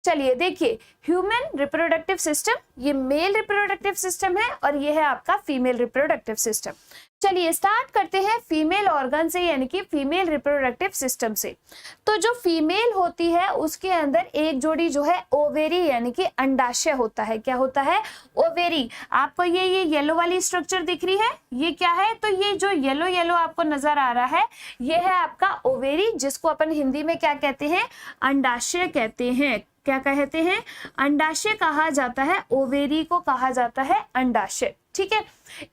चलिए देखिए, human reproductive system, ये मेल रिप्रोडक्टिव सिस्टम है और ये है आपका फीमेल रिप्रोडक्टिव सिस्टम। चलिए स्टार्ट करते हैं फीमेल ऑर्गन से, यानी कि फीमेल रिप्रोडक्टिव सिस्टम से। तो जो फीमेल होती है उसके अंदर एक जोड़ी जो है ओवेरी यानी कि अंडाशय होता है। क्या होता है? ओवेरी। आपको ये येलो वाली स्ट्रक्चर दिख रही है, ये क्या है? तो ये जो येलो येलो आपको नजर आ रहा है, ये है आपका ओवेरी, जिसको अपन हिंदी में क्या कहते हैं? अंडाशय कहते हैं। क्या कहते हैं? अंडाशय कहा जाता है, ओवेरी को कहा जाता है अंडाशय। ठीक है,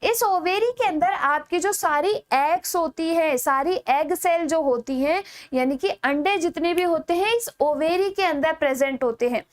इस ओवेरी के अंदर आपकी जो सारी एग्स होती है, सारी एग सेल जो होती हैं, यानी कि अंडे जितने भी होते हैं इस ओवेरी के अंदर प्रेजेंट होते हैं।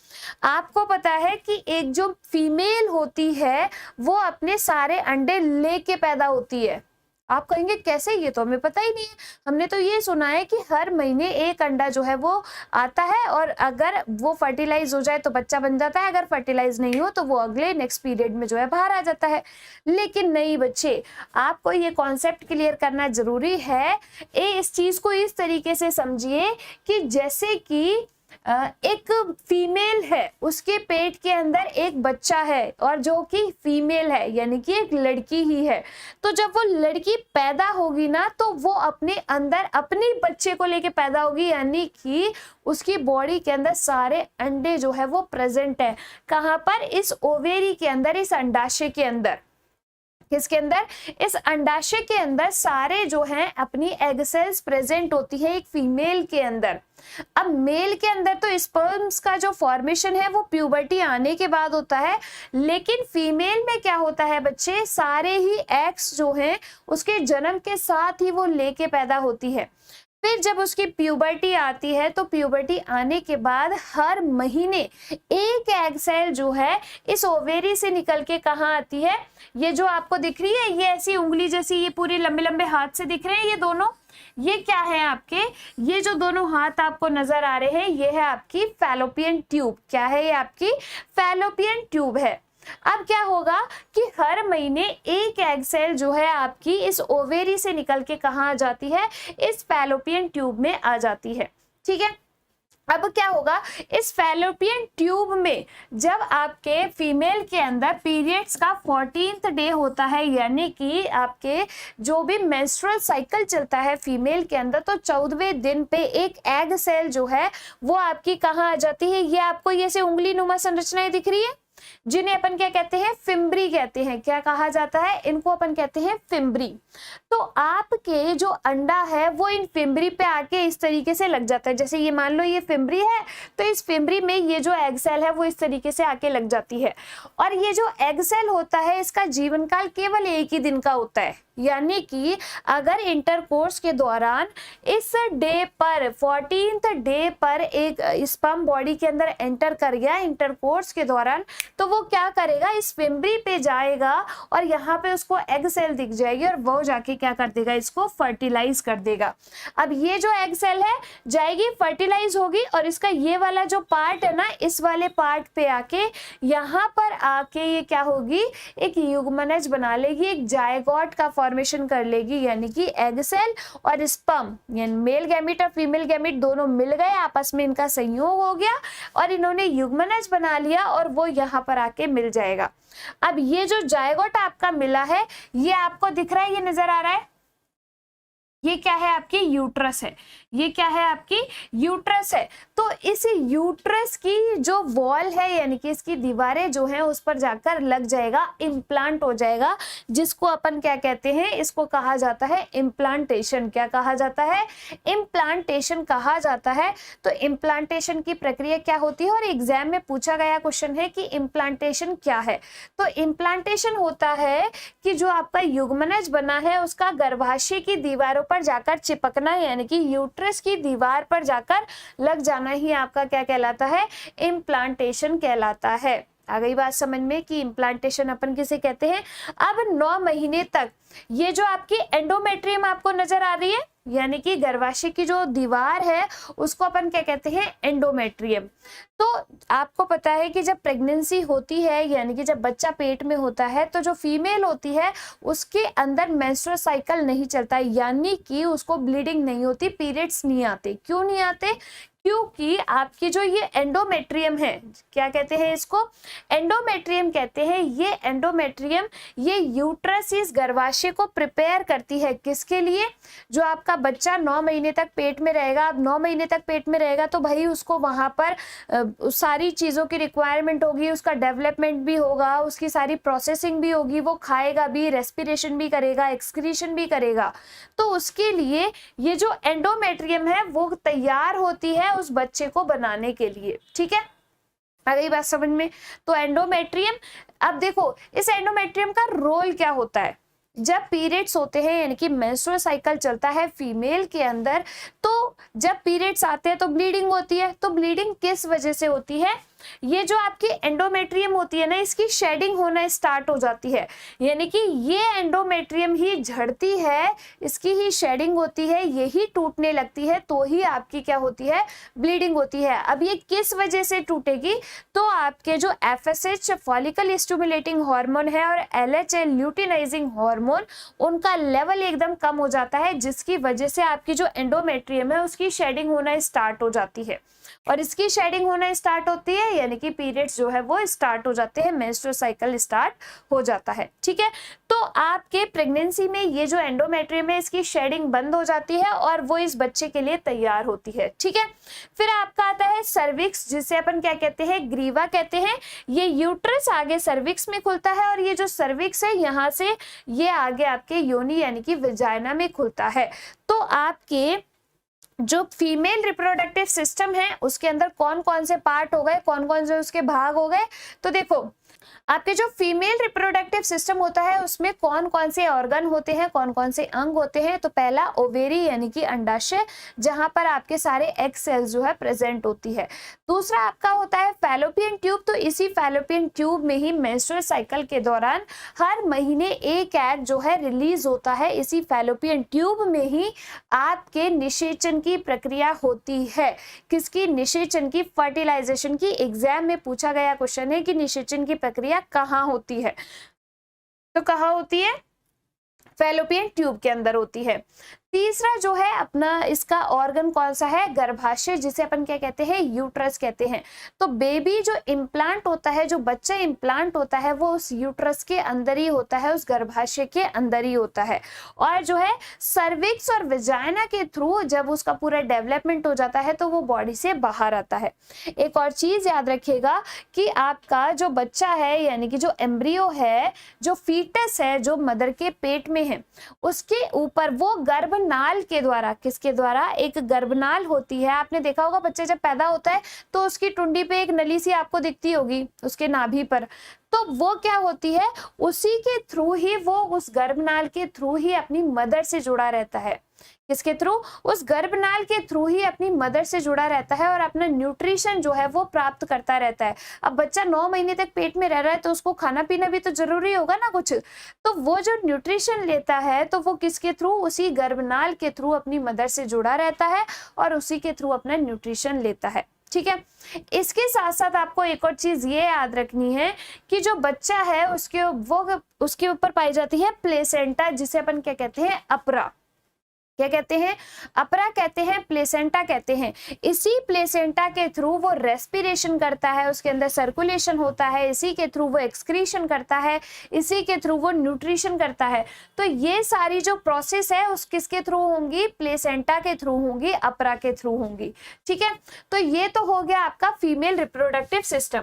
आपको पता है कि एक जो फीमेल होती है वो अपने सारे अंडे लेके पैदा होती है। आप कहेंगे कैसे? ये तो हमें पता ही नहीं है। हमने तो ये सुना है कि हर महीने एक अंडा जो है वो आता है और अगर वो फर्टिलाइज हो जाए तो बच्चा बन जाता है, अगर फर्टिलाइज नहीं हो तो वो अगले नेक्स्ट पीरियड में जो है बाहर आ जाता है। लेकिन नहीं बच्चे, आपको ये कॉन्सेप्ट क्लियर करना जरूरी है। इस चीज को इस तरीके से समझिए कि जैसे कि एक फीमेल है, उसके पेट के अंदर एक बच्चा है और जो कि फीमेल है यानी कि एक लड़की ही है। तो जब वो लड़की पैदा होगी ना तो वो अपने अंदर अपने बच्चे को लेके पैदा होगी, यानी कि उसकी बॉडी के अंदर सारे अंडे जो है वो प्रेजेंट है। कहाँ पर? इस ओवेरी के अंदर, इस अंडाशय के अंदर। किसके अंदर? इस अंडाशय के अंदर सारे जो हैं अपनी एग सेल्स प्रेजेंट होती है एक फीमेल के अंदर। अब मेल के अंदर तो स्पर्म्स का जो फॉर्मेशन है वो प्यूबर्टी आने के बाद होता है, लेकिन फीमेल में क्या होता है बच्चे? सारे ही एग्स जो हैं उसके जन्म के साथ ही वो लेके पैदा होती है। फिर जब उसकी प्यूबर्टी आती है तो प्यूबर्टी आने के बाद हर महीने एक एग सेल जो है इस ओवेरी से निकल के कहाँ आती है? ये जो आपको दिख रही है, ये ऐसी उंगली जैसी, ये पूरे लंबे लंबे हाथ से दिख रहे हैं ये दोनों, ये क्या है आपके? ये जो दोनों हाथ आपको नजर आ रहे हैं ये है आपकी फैलोपियन ट्यूब। क्या है? ये आपकी फैलोपियन ट्यूब है। अब क्या होगा कि हर महीने एक एग सेल जो है आपकी इस ओवेरी से निकल के कहाँ आ जाती है? इस फैलोपियन ट्यूब में आ जाती है। ठीक है, अब क्या होगा? इस फैलोपियन ट्यूब में जब आपके फीमेल के अंदर पीरियड्स का 14th डे होता है, यानी कि आपके जो भी मेंस्ट्रुअल साइकिल चलता है फीमेल के अंदर, तो 14वें दिन पे एक एग सेल जो है वो आपकी कहाँ आ जाती है? ये आपको ये से उंगली नुमा संरचनाएं दिख रही है, जिन्हें अपन क्या कहते हैं? फिम्बरी कहते हैं। क्या कहा जाता है? इनको अपन कहते हैं फिम्बरी। तो आपके जो अंडा है वो इन फिम्बरी पे आके इस तरीके से लग जाता है। जैसे ये मान लो ये फिम्बरी है, तो इस फिम्बरी में ये जो एग सेल है वो इस तरीके से आके लग जाती है। और ये जो एग सेल होता है इसका जीवन काल केवल एक ही दिन का होता है, यानी कि अगर इंटरकोर्स के दौरान इस डे पर 14th डे पर एक स्पर्म बॉडी के अंदर एंटर कर गया इंटरकोर्स के दौरान, तो वो क्या करेगा? इस फिम्बरी पे जाएगा और यहाँ पे उसको एग सेल दिख जाएगी और वो जाके क्या कर देगा? इसको फर्टिलाइज कर देगा। अब ये जो एग सेल है जाएगी, फर्टिलाइज होगी और इसका ये वाला जो पार्ट है ना, इस वाले पार्ट पे आके यहाँ पर आके ये क्या होगी? एक युग्मनज बना लेगी, एक जायगोट का फॉर्मेशन कर लेगी, यानी कि एग सेल और स्पर्म यानी मेल गैमेट और फीमेल गैमेट दोनों मिल गए, आपस में इनका संयोग हो गया और इन्होंने युग्मनज बना लिया और वो यहाँ पर आके मिल जाएगा। अब ये जो जायगोट आपका मिला है ये आपको दिख रहा है, ये नजर आ रहा है, ये क्या है? आपकी यूट्रस है। ये क्या है? आपकी यूट्रस है। तो इस यूट्रस की जो वॉल है यानी कि इसकी दीवारें जो हैं उस पर जाकर लग जाएगा, इम्प्लांट हो जाएगा, जिसको अपन क्या कहते हैं? इसको कहा जाता है इम्प्लांटेशन। क्या कहा जाता है? इम्प्लांटेशन कहा जाता है। तो इम्प्लांटेशन की प्रक्रिया क्या होती है और एग्जाम में पूछा गया क्वेश्चन है कि इम्प्लांटेशन क्या है। तो इम्प्लांटेशन होता है कि जो आपका युग्मनज बना है उसका गर्भाशय की दीवारों पर जाकर चिपकना, यानी कि यूट्रस की दीवार पर जाकर लग जाना ही आपका क्या कहलाता है? इम्प्लांटेशन कहलाता है। आ गई बात समझ में कि इम्प्लांटेशन अपन किसे कहते हैं? अब 9 महीने तक ये जो आपकी एंडोमेट्रियम आपको नजर आ रही है, यानी कि गर्भाशय की जो दीवार है उसको अपन क्या कहते हैं? एंडोमेट्रियम। तो आपको पता है कि जब प्रेगनेंसी होती है यानी कि जब बच्चा पेट में होता है तो जो फीमेल होती है उसके अंदर मेंस्ट्रुअल साइकिल नहीं चलता है, यानी कि उसको ब्लीडिंग नहीं होती, पीरियड्स नहीं आते। क्यों नहीं आते? क्योंकि आपकी जो ये एंडोमेट्रियम है, क्या कहते हैं इसको, एंडोमेट्रियम कहते हैं। ये एंडोमेट्रियम ये यूट्रस, इस गर्भाशय को प्रिपेयर करती है किसके लिए, जो आपका बच्चा 9 महीने तक पेट में रहेगा। अब 9 महीने तक पेट में रहेगा तो भाई उसको वहां पर सारी चीजों की रिक्वायरमेंट होगी, उसका डेवलपमेंट भी होगा, उसकी सारी प्रोसेसिंग भी होगी, वो खाएगा भी, रेस्पिरेशन भी करेगा, एक्सक्रीशन भी करेगा। तो उसके लिए ये जो एंडोमेट्रियम है वो तैयार होती है उस बच्चे को बनाने के लिए। ठीक है, आ गई बात समझ में। तो एंडोमेट्रियम, अब देखो इस एंडोमेट्रियम का रोल क्या होता है। जब पीरियड्स होते हैं यानी कि मेंस्ट्रुअल साइकिल चलता है फीमेल के अंदर, तो जब पीरियड्स आते हैं तो ब्लीडिंग होती है। तो ब्लीडिंग किस वजह से होती है, ये जो आपकी एंडोमेट्रियम होती है ना, इसकी शेडिंग होना स्टार्ट हो जाती है, यानी कि ये एंडोमेट्रियम ही झड़ती है, इसकी ही शेडिंग होती है, यही टूटने लगती है, तो ही आपकी क्या होती है, ब्लीडिंग होती है। अब ये किस वजह से टूटेगी, तो आपके जो FSH फॉलिकल स्टिमुलेटिंग हार्मोन है और LHA ल्यूटिनाइजिंग हार्मोन, उनका लेवल एकदम कम हो जाता है, जिसकी वजह से आपकी जो एंडोमेट्रियम है उसकी शेडिंग होना स्टार्ट हो जाती है। और इसकी शेडिंग होना स्टार्ट होती है यानी कि पीरियड्स जो है वो स्टार्ट हो जाते हैं, मेंस्ट्रुअल साइकिल स्टार्ट हो जाता है। ठीक है, तो आपके प्रेगनेंसी में ये जो एंडोमेट्रियम है इसकी शेडिंग बंद हो जाती है और वो इस बच्चे के लिए तैयार होती है। ठीक है, फिर आपका आता है सर्विक्स, जिसे अपन क्या कहते हैं, ग्रीवा कहते हैं। ये यूट्रस आगे सर्विक्स में खुलता है और ये जो सर्विक्स है यहाँ से ये आगे आपके योनि यानी कि विजाइना में खुलता है। तो आपके जो फीमेल रिप्रोडक्टिव सिस्टम है उसके अंदर कौन कौन से पार्ट हो गए, कौन कौन से उसके भाग हो गए, तो देखो आपके जो फीमेल रिप्रोडक्टिव सिस्टम होता है उसमें कौन कौन से ऑर्गन होते हैं, कौन कौन से अंग होते हैं। तो पहला ओवेरी यानी कि अंडाशय, जहां पर आपके सारे एग सेल्स जो है प्रेजेंट होती है। दूसरा आपका होता है फैलोपियन ट्यूब, तो इसी फैलोपियन ट्यूब में ही मेंस्ट्रुअल साइकिल के दौरान हर महीने एक एग जो है रिलीज होता है। इसी फैलोपियन ट्यूब में ही आपके निषेचन की प्रक्रिया होती है। किसकी, निषेचन की, फर्टिलाइजेशन की। एग्जाम में पूछा गया क्वेश्चन है कि निषेचन की प्रक्रिया कहाँ होती है, तो कहाँ होती है, फैलोपियन ट्यूब के अंदर होती है। तीसरा जो है अपना इसका ऑर्गन कौन सा है, गर्भाशय, जिसे अपन क्या कहते हैं, यूट्रस कहते हैं। तो बेबी जो इम्प्लांट होता है, जो बच्चा इम्प्लांट होता है वो उस यूट्रस के अंदर ही होता है, उस गर्भाशय के अंदर ही होता है। और जो है सर्विक्स और विजाइना के थ्रू जब उसका पूरा डेवलपमेंट हो जाता है तो वो बॉडी से बाहर आता है। एक और चीज याद रखिएगा कि आपका जो बच्चा है यानी कि जो एम्ब्रियो है, जो फीटस है, जो मदर के पेट में है, उसके ऊपर वो गर्भनाल के द्वारा, किसके द्वारा, एक गर्भनाल होती है। आपने देखा होगा बच्चा जब पैदा होता है तो उसकी टुंडी पे एक नली सी आपको दिखती होगी उसके नाभि पर, तो वो क्या होती है, उसी के थ्रू ही, वो उस गर्भनाल के थ्रू ही अपनी मदर से जुड़ा रहता है। किसके थ्रू, उस गर्भनाल के थ्रू ही अपनी मदर से जुड़ा रहता है और अपना न्यूट्रिशन जो है वो प्राप्त करता रहता है। अब बच्चा 9 महीने तक पेट में रह रहा है तो उसको खाना पीना भी तो जरूरी होगा ना कुछ, तो वो जो न्यूट्रिशन लेता है तो वो किसके थ्रू, उसी गर्भनाल के थ्रू अपनी मदर से जुड़ा रहता है और उसी के थ्रू अपना न्यूट्रिशन लेता है। ठीक है, इसके साथ साथ आपको एक और चीज ये याद रखनी है कि जो बच्चा है उसके ऊपर पाई जाती है प्लेसेंटा, जिसे अपन क्या कहते हैं, अपरा। क्या कहते हैं, अपरा कहते हैं, प्लेसेंटा कहते हैं। इसी प्लेसेंटा के थ्रू वो रेस्पिरेशन करता है, उसके अंदर सर्कुलेशन होता है, इसी के थ्रू वो एक्सक्रीशन करता है, इसी के थ्रू वो न्यूट्रिशन करता है। तो ये सारी जो प्रोसेस है उस किसके थ्रू होंगी, प्लेसेंटा के थ्रू होंगी, अपरा के थ्रू होंगी। ठीक है, तो ये तो हो गया आपका फीमेल रिप्रोडक्टिव सिस्टम।